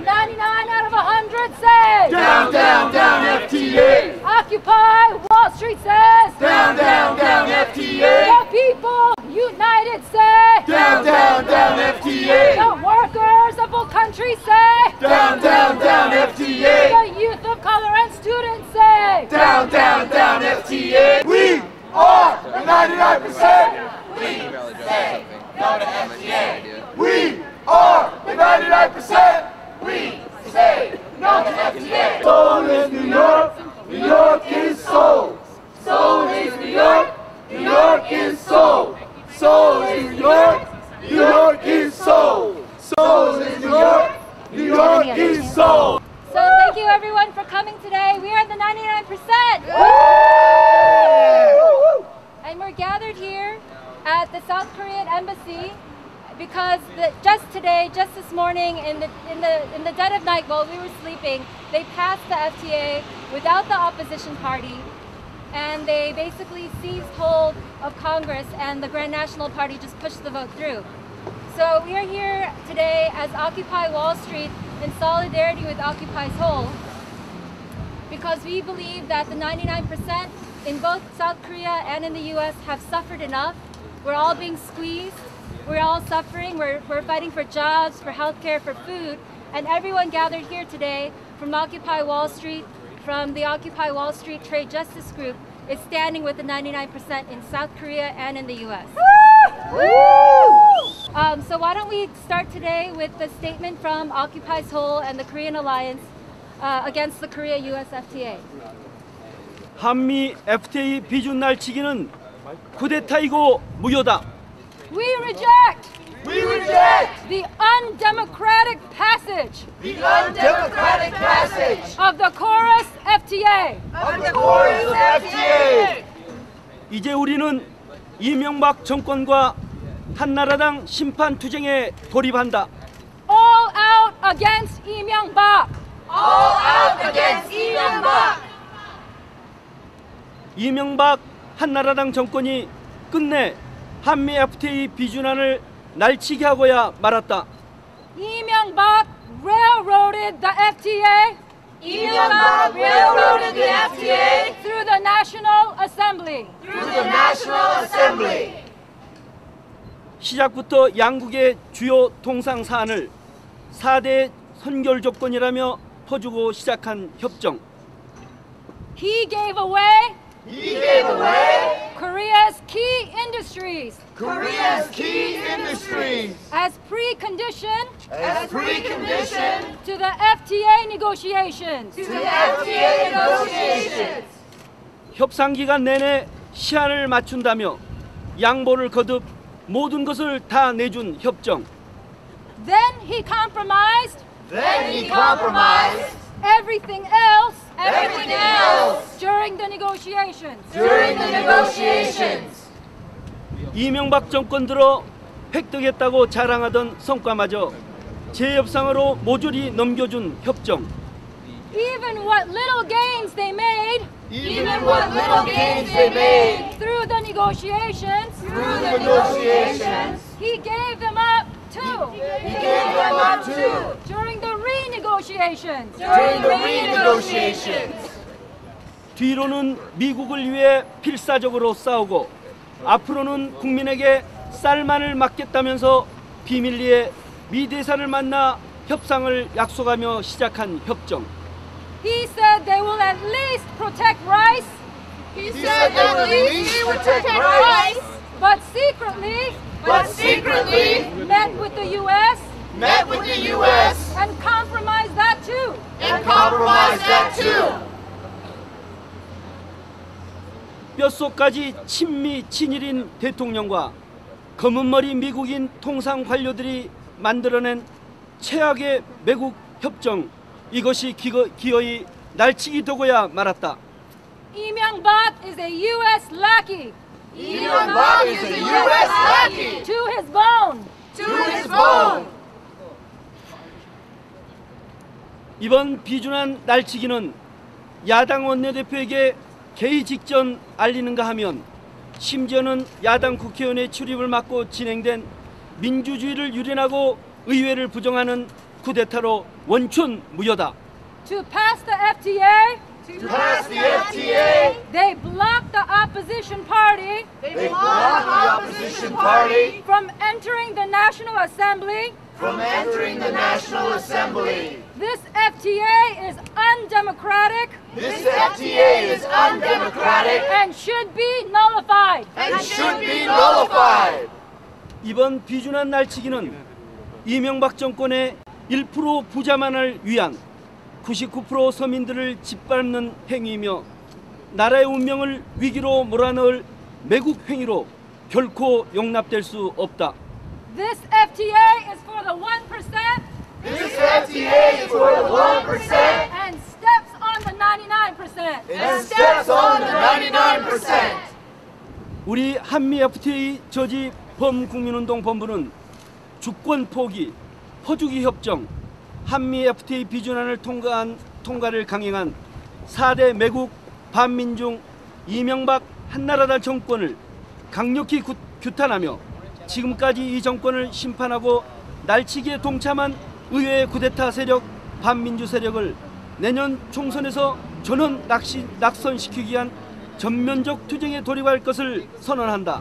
99 out of 100 say down, down, down FTA. Occupy Wall Street says Down, down, down FTA. the people united say Down, down, down FTA. the workers of all countries say Down, down, down FTA. the youth of color and students say Down, down, down FTA. We are the 99%. We say no to FTA. We are the 99%. We say no to FTA. Seoul is New York. New York is Seoul. Seoul is New York. New York is Seoul. Seoul is New York. New York is Seoul. Seoul is New York. New York is Seoul. So thank you everyone for coming today. We are the 99%. And we're gathered here at the South Korean Embassy because just this morning in the dead of night while we were sleeping, they passed the FTA without the opposition party, and they basically seized hold of Congress, and the Grand National Party just pushed the vote through. So we are here today as Occupy Wall Street in solidarity with Occupy Seoul because we believe that the 99% in both South Korea and in the US have suffered enough. We're all being squeezed. We're all suffering. We're fighting for jobs, for healthcare, for food. And everyone gathered here today from Occupy Wall Street, from the Occupy Wall Street TradeJustice group, is standing with the 99% in South Korea and in the US. So why don't we start today with the statement from Occupy Seoul and the Korean Alliance against the Korea-US FTA. 한미 FTA 비준 날치기는 쿠데타이고 무효다. We reject the undemocratic passage of the KORUS FTA. 이제 우리는 이명박 정권과 한나라당 심판 투쟁에 돌입한다. All out against Myung-Bak. All out against Myung-Bak. 이명박 한나라당 정권이 끝내 한미 FTA 비준안을 날치게 하고야 말았다. Myung-Bak railroaded the FTA. Myung-Bak railroaded the FTA through the National Assembly. 시작부터 양국의 주요 통상 사안을 4대 선결 조건이라며 퍼주고 시작한 협정. He gave away Korea's key industries as precondition to the FTA negotiations. 협상 기간 내내 시한을 맞춘다며 양보를 거듭 모든 것을 다 내준 협정. Then he compromised everything else during the negotiations. 이명박 정권 들어 획득했다고 자랑하던 성과마저 재협상으로 모조리 넘겨준 협정. Even what little gains they made through the negotiations, he gave them up too. During the renegotiations. 뒤로는 미국을 위해 필사적으로 싸우고 앞으로는 국민에게 쌀만을 맡겠다면서 비밀리에 미 대사를 만나 협상을 약속하며 시작한 협정. He said they will at least protect rice. But secretly met with the U.S. and compromised that too. 뼛속까지 친미 친일인 대통령과 검은머리 미국인 통상 관료들이 만들어낸 최악의 매국 협정, 이것이 기어이 날치기 되고야 말았다. Myung-Bak is a U.S. lackey. To his bone. 이번 비준안 날치기는 야당 원내대표에게 개의 직전 알리는가 하면 심지어는 야당 국회의원의 출입을 막고 진행된 민주주의를 유린하고 의회를 부정하는 쿠데타로 원천 무효다. To pass the FTA, To pass the FTA, they block the opposition party they block the opposition party from entering the National Assembly. from entering the National Assembly. This FTA is undemocratic This FTA is undemocratic and should be nullified. and should be nullified. 이번 비준한 날치기는 이명박 정권의 1% 부자만을 위한 99% 서민들을 짓밟는 행위이며 나라의 운명을 위기로 몰아넣을 매국 행위로 결코 용납될 수 없다. This FTA is for the 1% This FTA is for the 1% and steps on the 99%. and steps on the 99%. 우리 한미 FTA 저지 범국민운동 본부는 주권 포기, 퍼주기 협정, 한미 FTA 비준안을 통과를 강행한 4대 매국 반민중 이명박 한나라당 정권을 강력히 규탄하며 지금까지 이 정권을 심판하고 날치기에 동참한 의회의 쿠데타 세력, 반민주 세력을 내년 총선에서 전원 낙선시키기 위한 전면적 투쟁에 돌입할 것을 선언한다.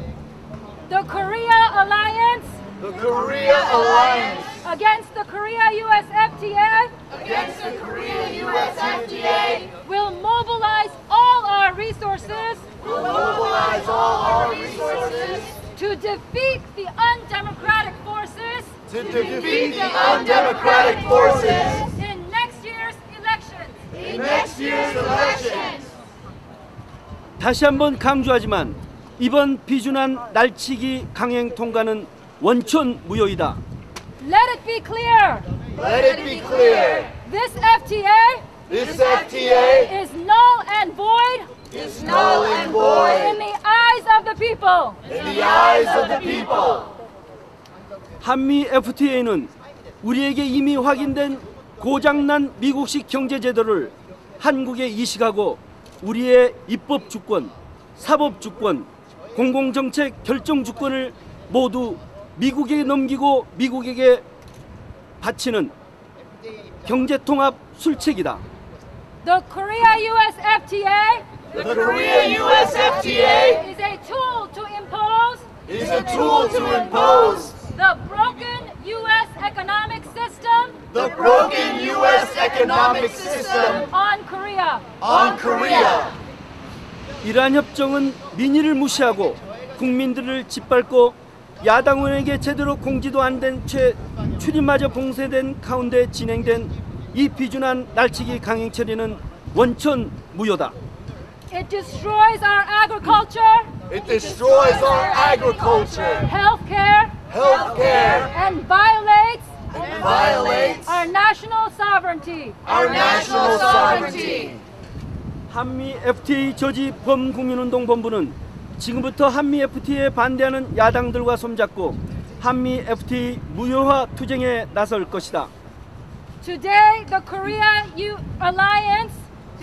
The Korea Alliance The Korea Alliance against the Korea-US FTA against the Korea-US FTA will mobilize all our resources will mobilize all our resources to defeat the undemocratic forces to defeat the undemocratic forces in next year's elections. in next year's elections. 다시 한번 강조하지만 이번 비준안 날치기 강행 통과는 원천 무효이다. Let it be clear, Let it be clear, this FTA this FTA is null and void is null and in void the eyes of the people. in the eyes of the people. 한미 FTA는 우리에게 이미 확인된 고장난 미국식 경제 제도를 한국에 이식하고 우리의 입법 주권, 사법 주권, 공공정책 결정 주권을 모두 미국에게 넘기고 미국에게 바치는 경제통합 술책이다. The Korea-US FTA The Korea-US FTA is a tool to impose is a tool to impose the broken U.S. economic system the broken U.S. economic system on Korea. on Korea. 이러한 협정은 민의를 무시하고 국민들을 짓밟고 야당 의원에게 제대로 공지도 안 된 채 출입마저 봉쇄된 가운데 진행된 이 비준안 날치기 강행 처리는 원천 무효다. It destroys our agriculture, It destroys our agriculture, healthcare, healthcare, and violates and violates our national sovereignty. our national sovereignty. 한미 FTA 저지 범국민운동 본부는 지금부터 한미 FTA에 반대하는 야당들과 손잡고 한미 FTA 무효화 투쟁에 나설 것이다. Today, the Korea Alliance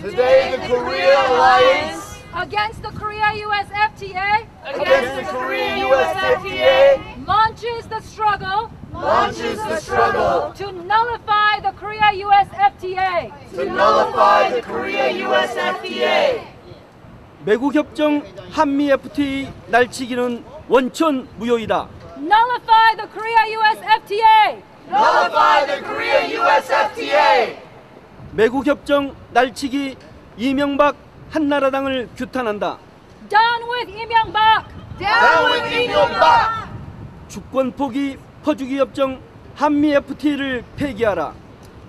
Today, the Korea Alliance against the Korea-US FTA against the Korea-US FTA launches the struggle launches the struggle to nullify the Korea-US FTA. to nullify the Korea-US FTA. 매국 협정 한미 FTA 날치기는 원천 무효이다. Nullify the Korea-US FTA. Nullify the Korea-US FTA. 매국 협정 날치기 이명박 한나라당을 규탄한다. Down with Myung-Bak. Down with Myung-Bak. 주권 포기 퍼주기 협정 한미 FTA를 폐기하라.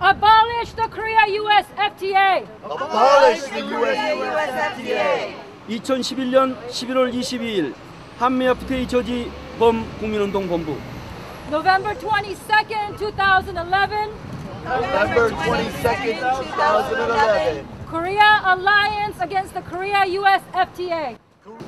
Abolish the Korea-US FTA. Abolish the U.S. FTA. 2011년 11월 22일 한미 FTA 저지 범국민운동 본부. November 22nd, 2011. November 22nd, 2011. Korea Alliance against the Korea-US FTA.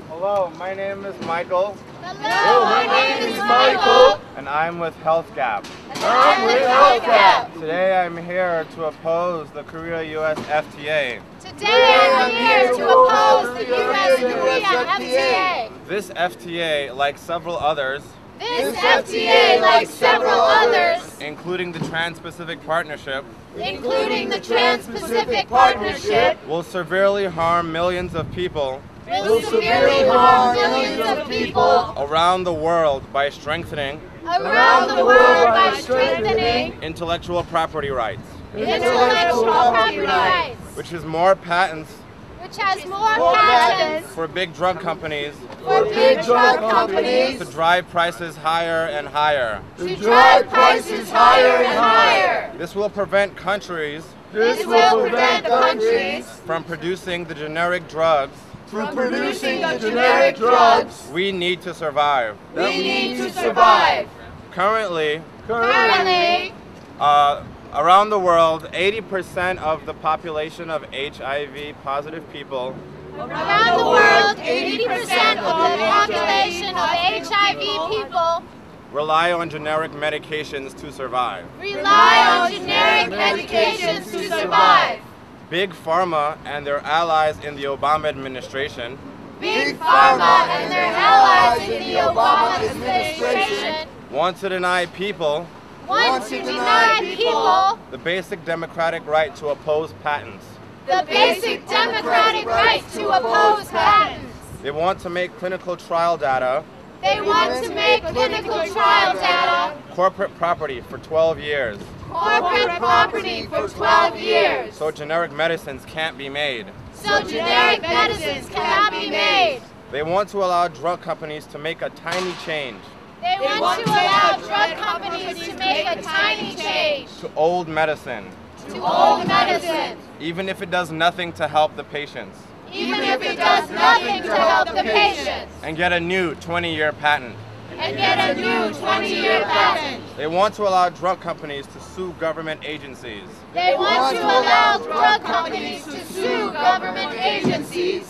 Hello, my name is Michael, Hello, my name is Michael. and I'm with HealthGAP. I'm with HealthGAP. Today I'm here to oppose the Korea-US FTA. Today I'm here to oppose the U.S.-Korea FTA. This FTA, like several others, This FTA, like several others, including the Trans-Pacific Partnership, will severely harm millions of people around the world by strengthening intellectual property rights, which has more patents for big drug companies to drive prices higher and higher. This will prevent countries from producing the generic drugs we need to survive. Currently, around the world, 80% of the population of HIV positive people rely on generic medications to survive. Big Pharma and their allies in the Obama administration want to deny people the basic democratic right to oppose patents. They want to make clinical trial data corporate property for 12 years. So generic medicines can't be made. They want to allow drug companies to make a tiny change to old medicine, even if it does nothing to help the patients, and get a new 20-year patent. They want to allow drug companies to sue government agencies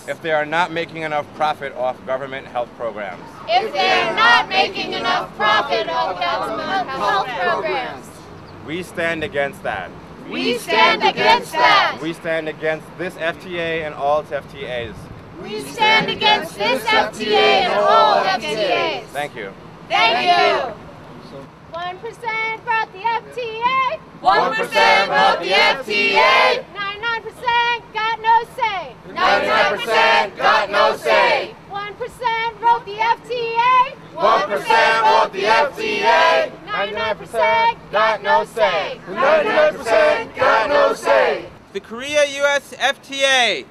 if they are not making enough profit off government health programs. We stand against that. We stand against this FTA and all its FTAs. Thank you. 1% brought the FTA. 1% brought the FTA. 99% got no say. 99% got no say. 1% wrote the FTA. 1% wrote the FTA. 99% got no say. 99% got no say. The Korea-US FTA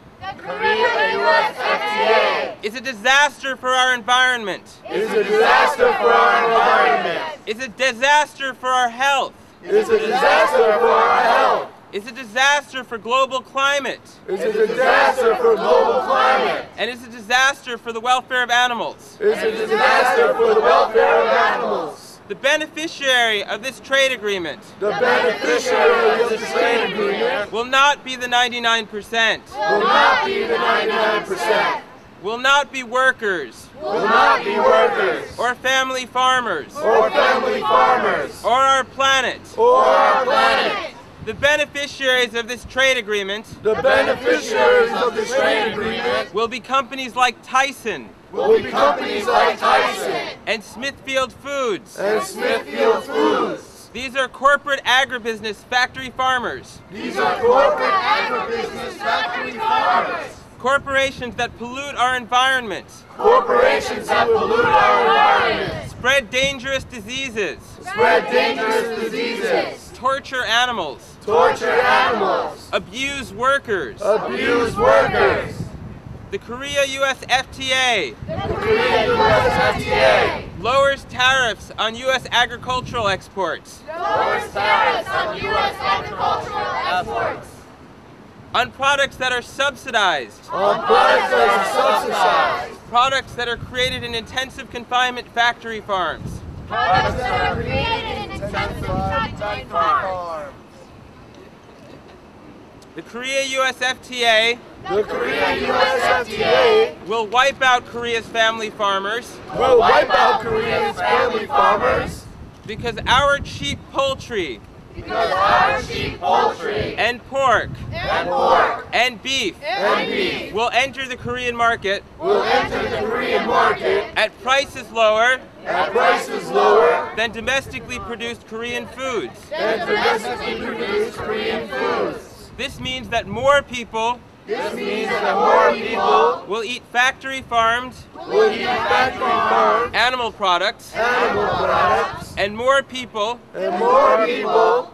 is a disaster for our environment. It's a disaster for our environment. It's a disaster for our health. It's a disaster for our health. It's a disaster for global climate. It's a disaster for global climate. And it's a disaster for the welfare of animals. It's a disaster for the welfare of animals. The beneficiary of this trade agreement The beneficiary of this trade agreement will not be the 99%. will not be the 99%. Will not be workers Will not be workers or family farmers or family farmers or our planet. or our planet. The beneficiaries of this trade agreement The beneficiaries of this trade agreement will be companies like Tyson will be companies like Tyson and Smithfield Foods. and Smithfield Foods. These are corporate agribusiness factory farmers, These are corporate agribusiness factory farmers. corporations that pollute our environment, Corporations that pollute our environment, spread dangerous diseases, spread dangerous diseases, torture animals, torture animals, abuse workers. abuse workers. The Korea-US FTA The Korea-US FTA lowers tariffs on U.S. agricultural exports, lowers tariffs on U.S. agricultural exports on products that are subsidized, on products that are subsidized, products that are created in intensive confinement factory farms. products that are created in intensive factory farms. The Korea-US FTA The Korea-US FTA will wipe out Korea's family farmers will wipe out Korea's family farmers because our cheap poultry Because our sheep, poultry, and pork and beef will enter the Korean market at prices lower than domestically produced Korean foods. This means that more people will eat factory farmed animal products, and more people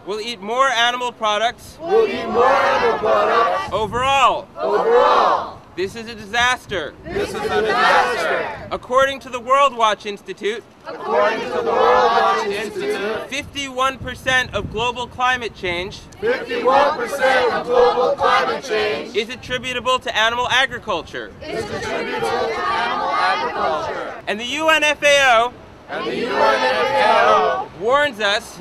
will eat more animal products overall. This is a disaster. According to the World Watch Institute, 51% of global climate change is attributable to animal agriculture. And the UNFAO warns us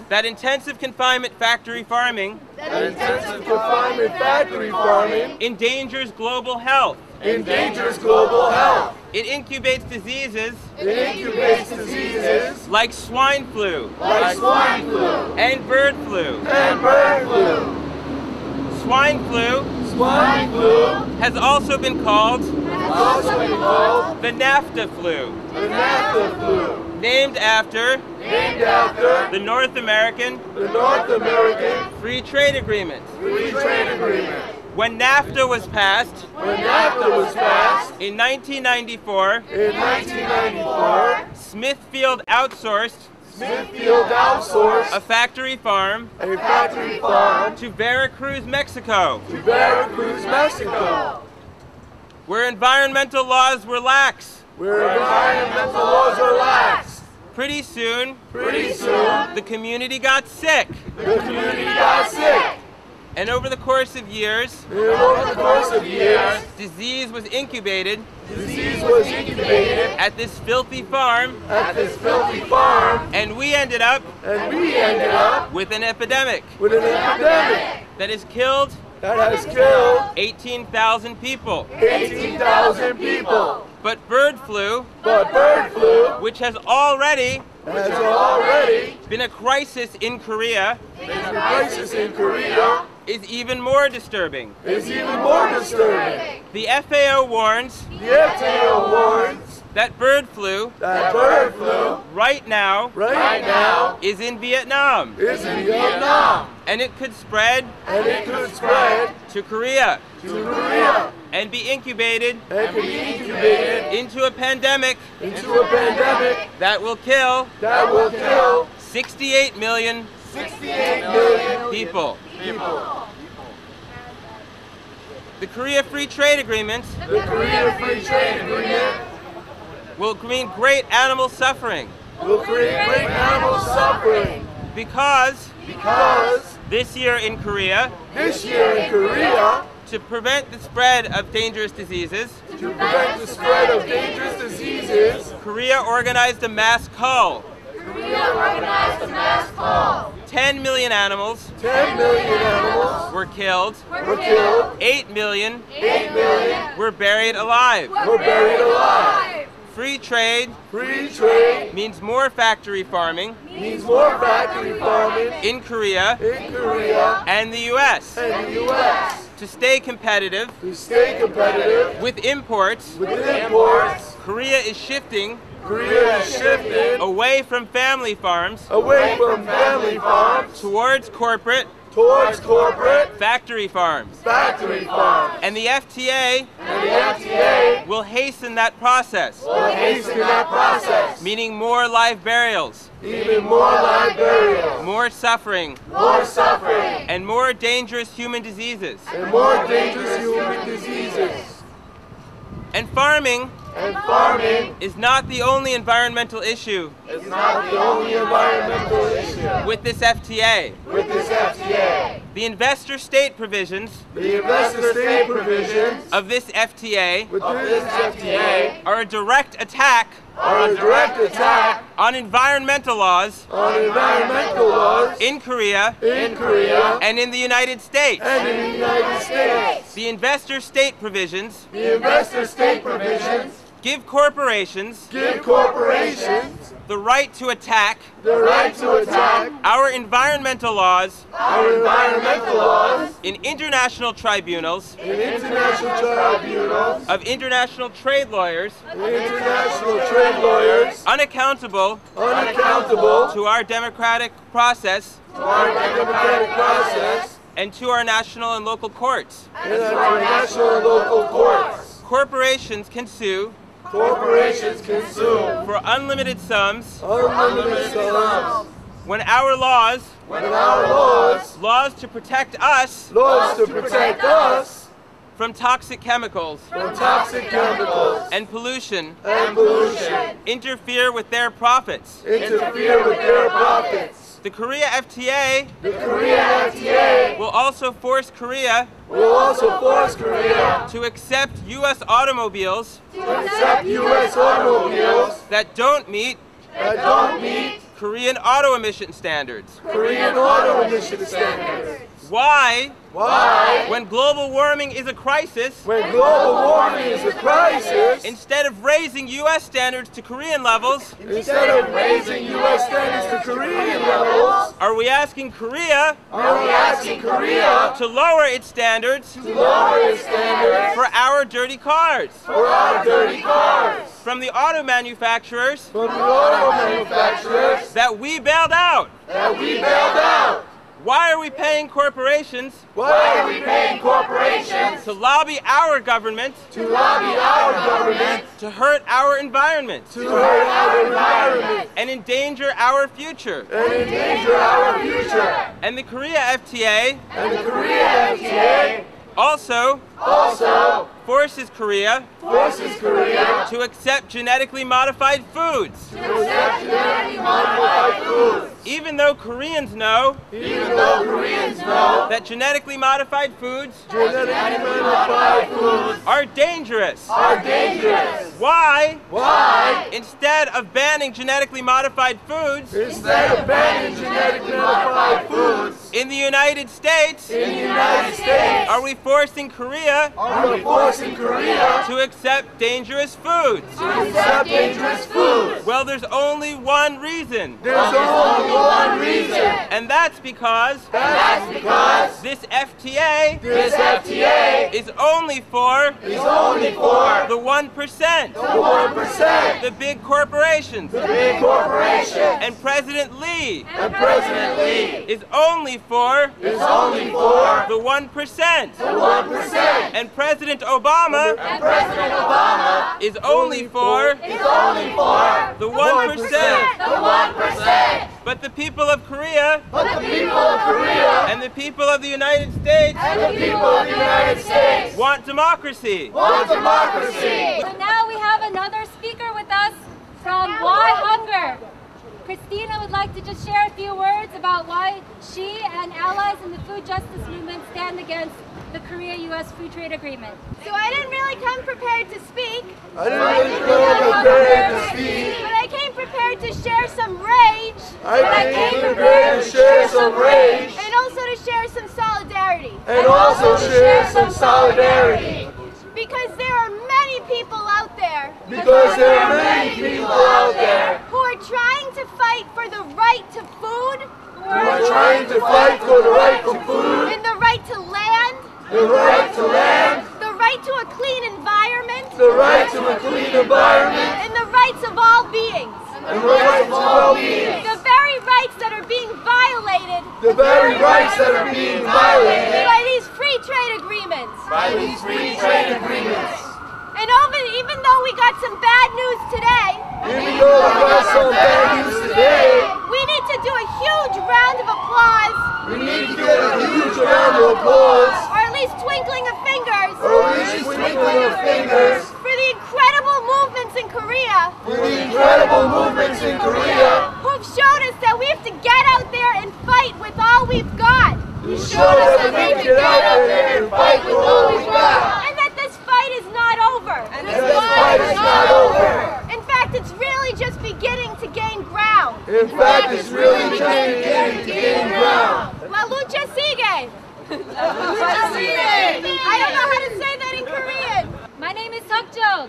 that intensive confinement factory farming endangers global health. It incubates diseases like swine flu and bird flu. Swine flu has also been called the NAFTA flu, named after the North American Free Trade Agreement. When NAFTA was passed in 1994, Smithfield outsourced a factory farm to Veracruz, Mexico, where environmental laws were lax. Pretty soon, the community got sick. And over the course of years, disease was incubated at this filthy farm, and we ended up with an epidemic that has killed 18,000 people. But bird flu, which has already been a crisis in Korea, is even more disturbing. The FAO warns that bird flu right now is in Vietnam. And it could spread to Korea and be incubated into a pandemic that will kill 68 million people. The Korea Free Trade Agreement will mean great animal suffering. Because this year in Korea, to prevent the spread of dangerous diseases, Korea organized a mass cull. 10 million animals were killed. 8 million were buried alive. Free trade means more factory farming in Korea and the US. To stay competitive with imports, Korea is shifting away from family farms towards corporate factory farms. And the FTA will hasten that process, meaning more live burials, more suffering, and more dangerous human diseases. And farming is not the only environmental issue with this FTA. The investor-state provisions of this FTA are a direct attack on environmental laws in Korea and in the United States. The investor-state provisions give corporations the right to attack our environmental laws in international tribunals of international trade lawyers unaccountable to our democratic process and to our national and local courts. Corporations can sue for unlimited sums when our laws to protect us from toxic chemicals and pollution interfere with their profits. The Korea FTA will also force Korea to accept U.S. automobiles that don't meet Korean auto emission standards. Why? When global warming is a crisis, instead of raising U.S. standards to Korean levels, are we asking Korea to lower its standards for our dirty cars? From the auto manufacturers that we bailed out. Why are we paying corporations to lobby our government to hurt our environment and endanger our future? And the Korea FTA also forces Korea to accept genetically modified foods. Even though Koreans know that genetically modified foods are dangerous. Why? Instead of banning genetically modified foods in the United States, are we forcing Korea to accept dangerous foods? Well, there's only one reason. And that's because this FTA is only for the 1%, the big corporations. And President Lee is only for the 1%. And President Obama is only for the 1%. But the people of Korea and the people of the United States want democracy. So now we have another speaker with us from Why Hunger. Christina would like to just share a few words about why she and allies in the food justice movement stand against the Korea-U.S. Free Trade Agreement. So I didn't really come prepared to speak. But I came prepared to share some rage. And also to share some solidarity. Because there are many people out there. Who are trying to fight for the right to food. And the right to land. The right to a clean environment. And the rights of all beings. The very rights that are being violated. By these free trade agreements. And even though we got some bad news today, we need to do a huge round of applause. Or at least twinkling of fingers. For the incredible movements in Korea. Who've showed us that we have to get out there and fight with all we've got. And that this fight is not over. In fact, it's really just beginning to gain ground. La lucha sigue. I don't know how to say that in Korean. My name is Seokjong.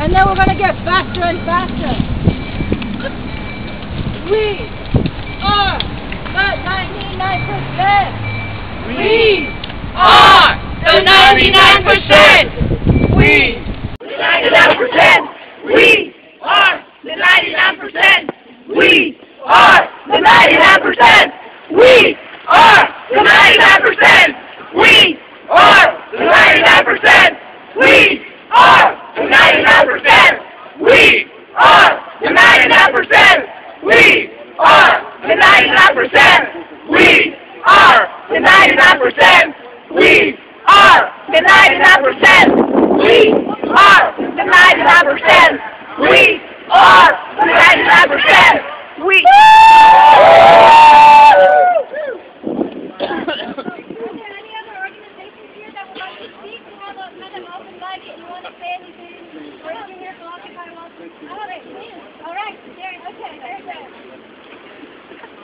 And then we're going to get faster and faster. We are the 99%. We are the 99%. We 99%. We are the 99%. We are the 99%. We are the 99%. We are the 99%. We are the 99%. We are the 99%. We are the 99%. We are the 99%. We are the 99%. We are the 99%. We are the 99%. We. Are there any other organizations here that would like to speak? We have an open mic if you want to say anything. Or if you're here for Occupy Seoul. All right, all right, there, okay, very good.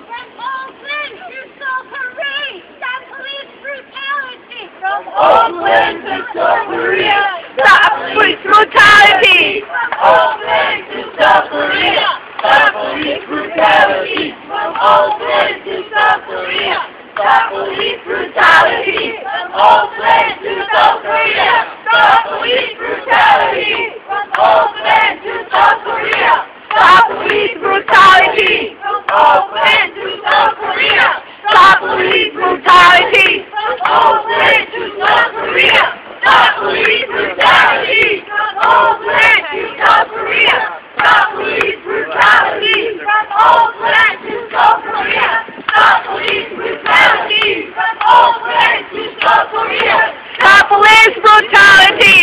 From Oakland to Seoul, Korea, stop police brutality. From Oakland to Seoul, Korea, stop police brutality. From Oakland to Seoul, Korea, stop police brutality. From Oakland to South Korea, stop police brutality. From Oakland to South Korea, stop police brutality. From Oakland to South Korea, stop police brutality. From Oakland to South Korea, stop police brutality. From Oakland to South Korea, stop police brutality. From Oakland to South Korea, stop police brutality. From Oakland to South Korea, stop police brutality. From Oakland to South Korea, stop police brutality.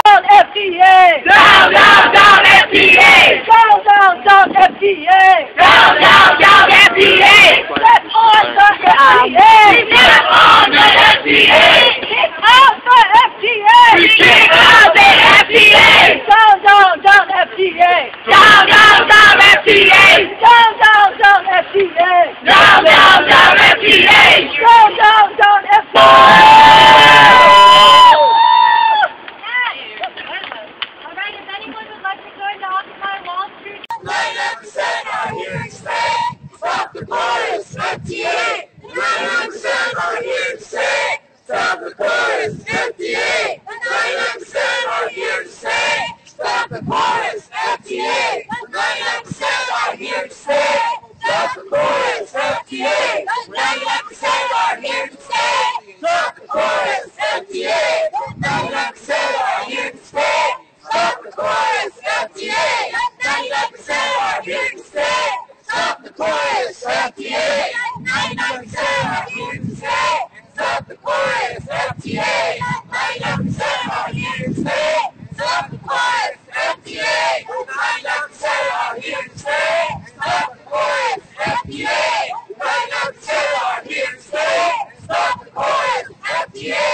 Down FTA! Down, down, down FTA! Down, down, down FTA! Down, down, down FTA! Get on the FTA! Get on the FTA! Kick out the FTA! Kick out the FTA! Down, down, down FTA! Down, down, down FTA! Down, down, down FTA! Down, down, down FTA! Down, down, down FTA! Alright, if anyone would like to join the Occupy Wall Street, 99% are here to stay. Stop the KORUS FTA. 99% are here to stay. Stop the KORUS FTA. 99% are here to stay. Stop the KORUS FTA. 99% are here to stay. Stop the KORUS FTA. 99% are here to stay. Stop the KORUS FTA. 99% are here to stay. Stop the KORUS FTA. 99% are here to stay. Stop the KORUS FTA. 99% are here to stay. Stop the KORUS FTA. 99% are here to stay. Stop the KORUS FTA. 99% are here to stay. Stop the KORUS FTA. 99% are here to stay. Stop the KORUS FTA.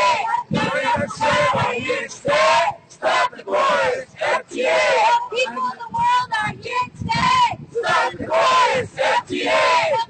99% are here to stay. Stop the KORUS FTA. People of the world are here to stay. Stop the KORUS FTA.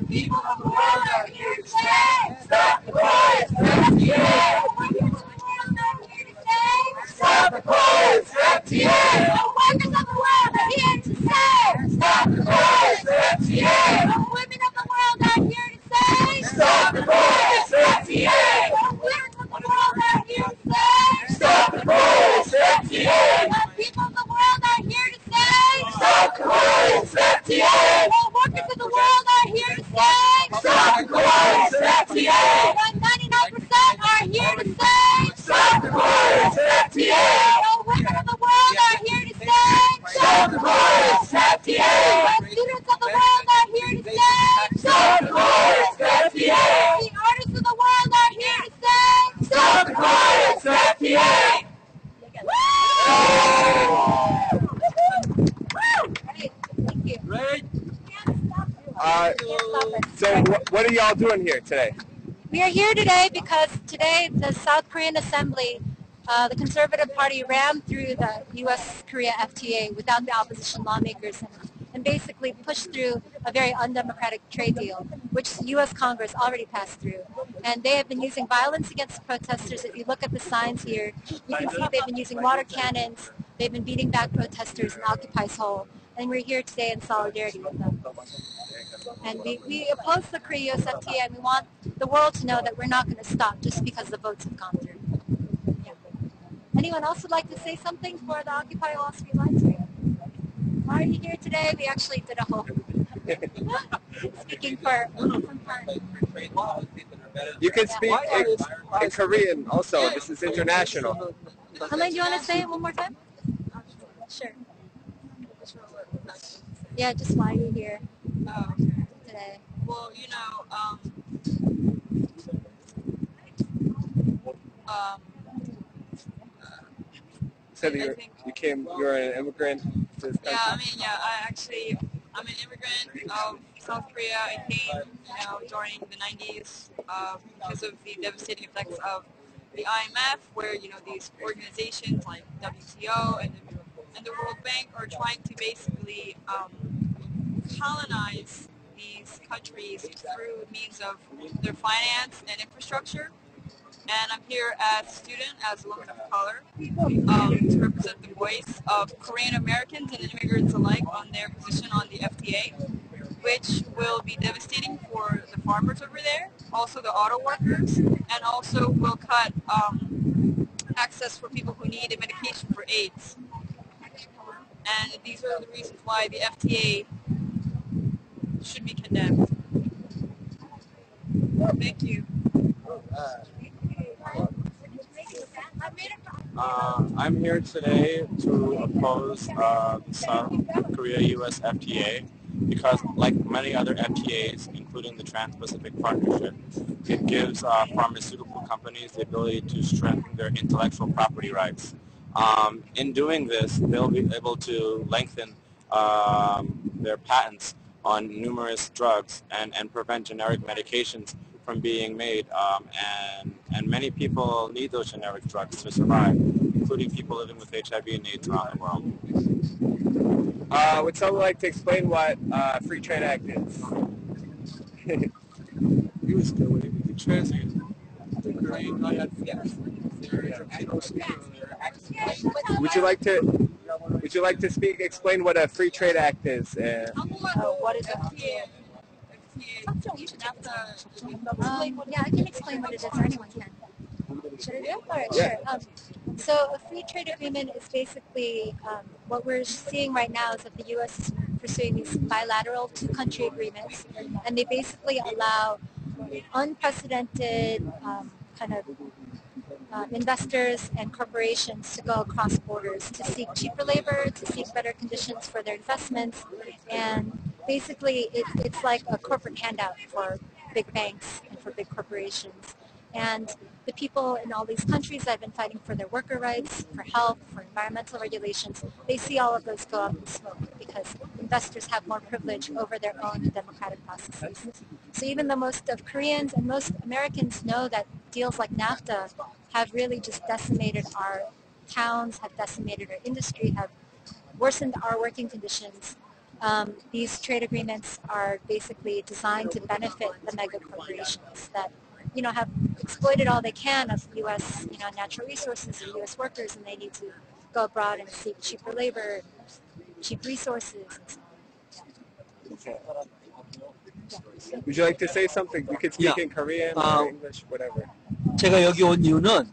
People of the world are here to stay. Stop the KORUS FTA. People of the world are here to stay. Stop the KORUS FTA. The workers of the world are here to stay. Stop the KORUS FTA. The women of the world are here to stay. Stop the KORUS FTA. The women of the world are here to stay. Stop the KORUS FTA. The people of the world are here to stay. Stop the KORUS FTA. The workers of the world are here to stay. Stop the KORUS FTA. The 99% are here to stay. Stop the KORUS FTA. The women of the world are here to stay. Stop the KORUS FTA. The students of the world are here to stay. Stop the KORUS FTA. The artists of the world are here to stay. Stop the KORUS FTA. So what are y'all doing here today? We are here today because today the South Korean Assembly, the Conservative Party ran through the U.S.-Korea FTA without the opposition lawmakers and basically push through a very undemocratic trade deal, which the U.S. Congress already passed through. And they have been using violence against protesters. If you look at the signs here, you can see they've been using water cannons, they've been beating back protesters in Occupy Seoul, and we're here today in solidarity with them. And we oppose the Korea-US FTA, and we want the world to know that we're not going to stop just because the votes have gone through. Yeah. Anyone else would like to say something for the Occupy Wall Street Live Stream? Why are you here today? We actually did a whole speaking for some time. You can speak in Korean also. This is international. Helene, do you want to say it one more time? Sure. Yeah, just why are you here today? Well, you know, So you're an immigrant to this country? yeah, I mean, yeah, I'm an immigrant of South Korea. I came, you know, during the 90s because of the devastating effects of the IMF, where, you know, these organizations like WTO and the World Bank are trying to basically colonize these countries through means of their finance and infrastructure. And I'm here as a student, as a woman of color, to represent the voice of Korean Americans and immigrants alike on their position on the FTA, which will be devastating for the farmers over there, also the auto workers, and also will cut access for people who need a medication for AIDS. And these are the reasons why the FTA should be condemned. Thank you. I'm here today to oppose the South Korea-US FTA because, like many other FTAs, including the Trans-Pacific Partnership, it gives pharmaceutical companies the ability to strengthen their intellectual property rights. In doing this, they'll be able to lengthen their patents on numerous drugs and prevent generic medications from being made, and many people need those generic drugs to survive, including people living with HIV and AIDS around the world. Would someone like to explain what Free Trade Act is? You was good with it. You can translate it. Would you like to explain what a Free Trade Act is? What is FTA? Yeah, I can explain what it is, or anyone can. Should I do it? All right, yeah. Sure. So a free trade agreement is basically what we're seeing right now is that the U.S. is pursuing these bilateral two-country agreements, and they basically allow unprecedented kind of investors and corporations to go across borders to seek cheaper labor, to seek better conditions for their investments, and basically it's like a corporate handout for big banks and for big corporations. And the people in all these countries that have been fighting for their worker rights, for health, for environmental regulations, they see all of those go up in smoke because investors have more privilege over their own democratic processes. So even though most of Koreans and most Americans know that deals like NAFTA have really just decimated our towns, have decimated our industry, have worsened our working conditions, these trade agreements are basically designed to benefit the mega corporations that, you know, have exploited all they can of U.S. Natural resources and U.S. workers, and they need to go abroad and seek cheaper labor, cheap resources. Okay. Would you like to say something? You can speak in Korean or English, whatever. 제가 여기 온 이유는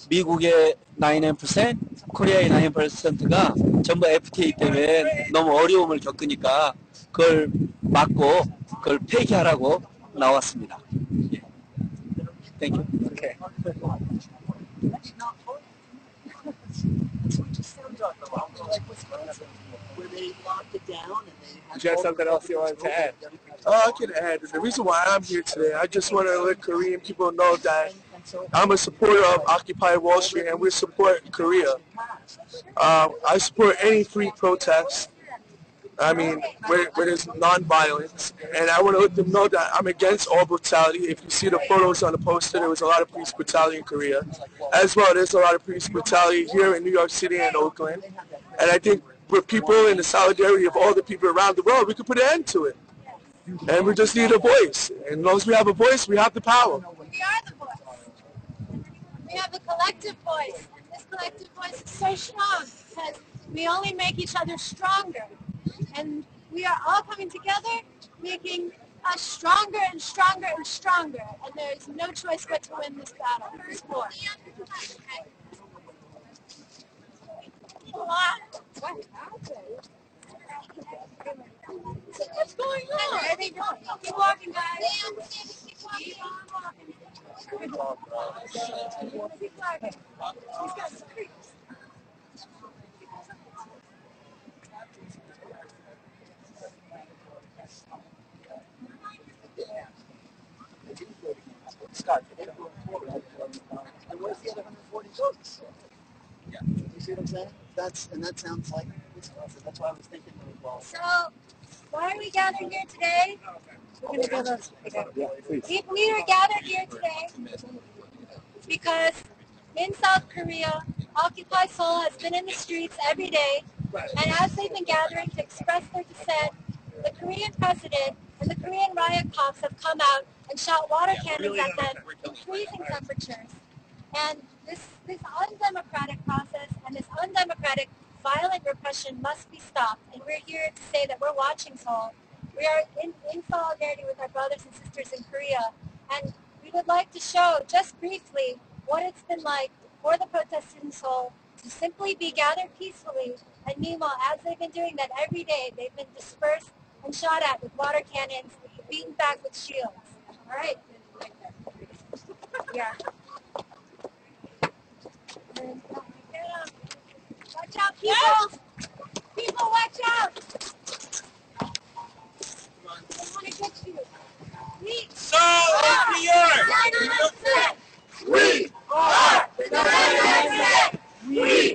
미국의 99%, 코리아의 9%가 전부 FTA 때문에 너무 어려움을 겪으니까 그걸 막고 그걸 폐기하라고 나왔습니다. Thank you. Okay. Did you have something else you wanted to add? I can add. The reason why I'm here today, I just want to let Korean people know that I'm a supporter of Occupy Wall Street, and we support Korea. I support any free protest. I mean, where there's non-violence, and I want to let them know that I'm against all brutality. If you see the photos on the poster, there was a lot of police brutality in Korea. As well, there's a lot of police brutality here in New York City and Oakland. And I think with people and the solidarity of all the people around the world, we could put an end to it. And we just need a voice. And as long as we have a voice, we have the power. We are the voice. We have a collective voice. This collective voice is so strong because we only make each other stronger. And we are all coming together, making us stronger and stronger and stronger. And there is no choice but to win this battle, this war. What's going on? Keep walking, guys. Keep walking. Keep walking. He's got some creeps. Scott, and where's the other 140 votes? Yeah. You see what I'm saying? That sounds like Wisconsin. That's why I was thinking. Well, so, why are we gathered here today? We're going to go those. We are gathered here today because in South Korea, Occupy Seoul has been in the streets every day, and as they've been gathering to express their dissent, the Korean president and the Korean riot cops have come out and shot water cannons at them in freezing temperatures. And this undemocratic process and this undemocratic violent repression must be stopped. And we're here to say that we're watching Seoul. We are in solidarity with our brothers and sisters in Korea. And we would like to show just briefly what it's been like for the protesters in Seoul to simply be gathered peacefully. And meanwhile, as they've been doing that every day, they've been dispersed and shot at with water cannons, beaten back with shields. All right? Yeah. Watch out, people! People, watch out! They want to get you. So, New York! We are the 99%!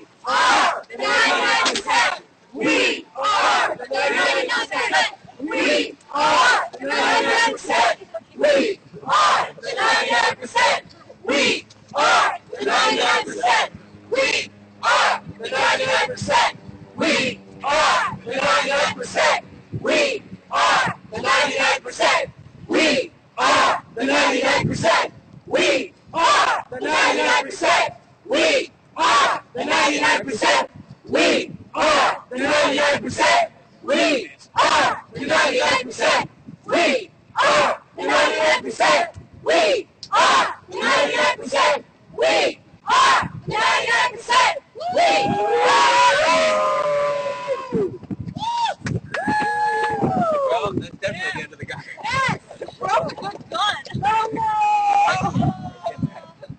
We are the 99%! We are the 99%! We are the 99%! We are the 99%! We are the 99%! We are the 99%! We are the 99%! We are the 99%! We are the 99%! We are the 99%! We are the 99%! We are the 99%! We are the 99%! We are the 99%! We are the 99%! We are the 99%! We Well, that's definitely the end of the guy. Yes! Broke a good gun! Oh no!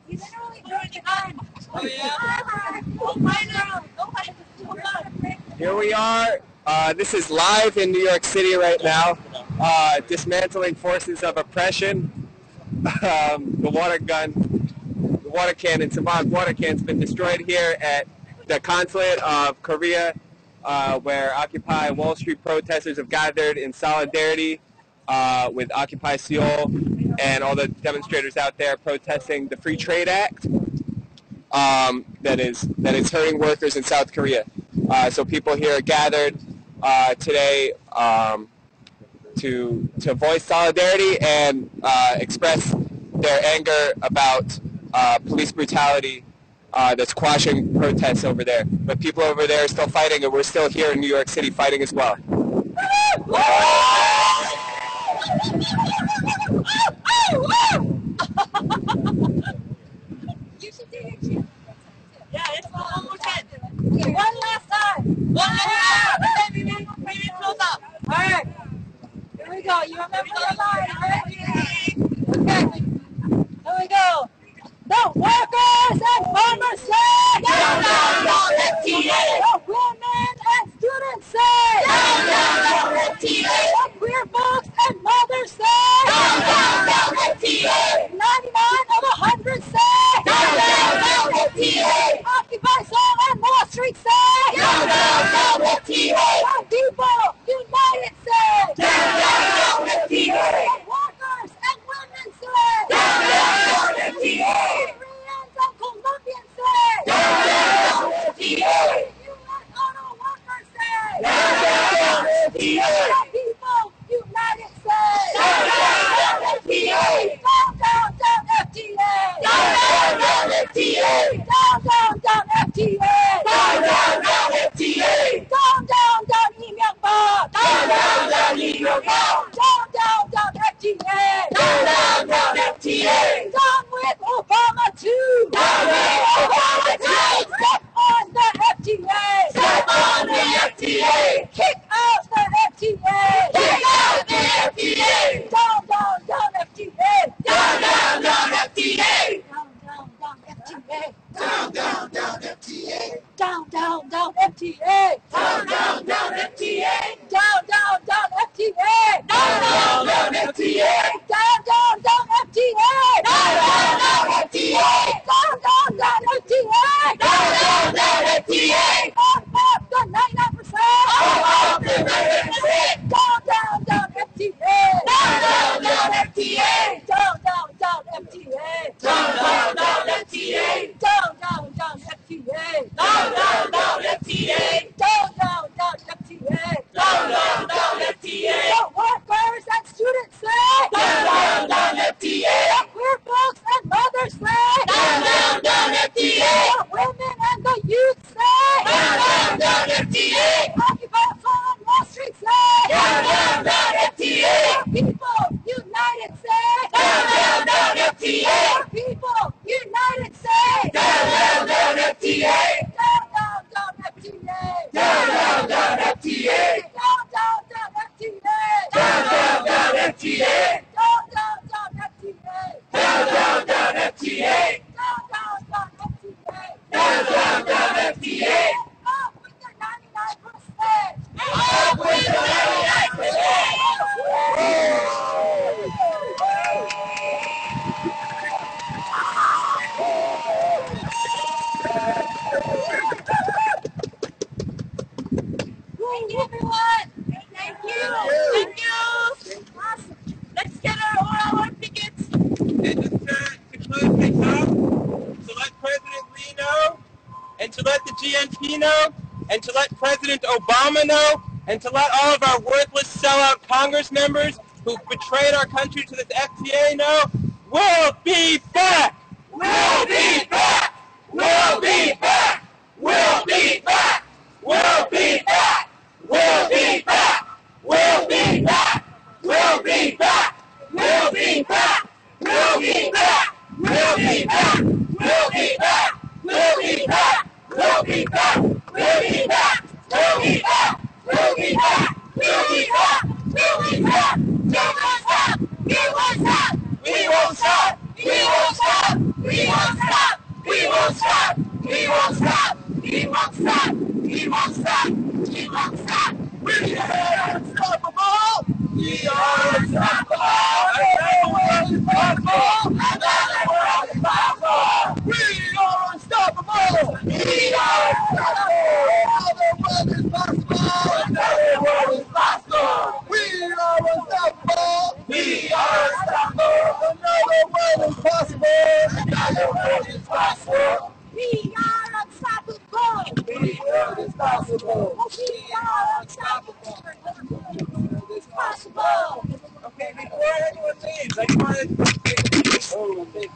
You literally broke the gun! Oh yeah? Oh my God! Here we are. This is live in New York City right now. Dismantling forces of oppression. The water cannon, symbolic water cannon's been destroyed here at the Consulate of Korea, where Occupy Wall Street protesters have gathered in solidarity with Occupy Seoul and all the demonstrators out there protesting the Free Trade Act that is hurting workers in South Korea. So people here are gathered today to voice solidarity and express their anger about police brutality that's quashing protests over there. But people over there are still fighting, and we're still here in New York City fighting as well. You should do your chant. Yeah, it's one more time. Okay, one last time. One last time. Maybe close up. All right. Here we go. You remember the line, right? Okay. Here we go. The workers and farmers say, down, down, down, FTA. The women and students say, down, down, down, FTA. The queer folks and mothers say, FTA! Down, down, down, FTA! Down, down, down, FTA! Down, down, down, FTA! Down, down, down, FTA! Down, down, down, FTA! Down, down, down, FTA! Down, down, down, FTA! Down, down, down, FTA! Up with the 99%! Up with the 99%! Thank you, everyone. Thank you. Thank you. Awesome. Let's get all our tickets. And just to close things up, to let President Lee know, and to let the GNP know, and to let President Obama know, and to let all of our worthless sellout Congress members who betrayed our country to this FTA know, we'll be back. We'll be back. We'll be back. We'll be back. We'll be back. We'll be back. We'll be back. We'll be back. We'll be back. We'll be back. We'll be back. We'll be back. We'll be back. We'll be back. We'll be back. We'll be back. We'll be back. We'll be back. We'll be back. We won't stop. We won't stop. We won't stop. We won't stop. We won't stop. We won't stop. We won't stop. We won't stop. We won't stop. We are unstoppable. We are unstoppable. Another world is possible. Another world is possible. We are unstoppable. We are unstoppable. Another world is possible. Another world is possible. We are unstoppable. We are unstoppable. Another world is possible. Another world is possible. We are unstoppable. We are unstoppable. We are unstoppable. It's possible. Okay, before anyone leaves, I just wanted to say, oh, big.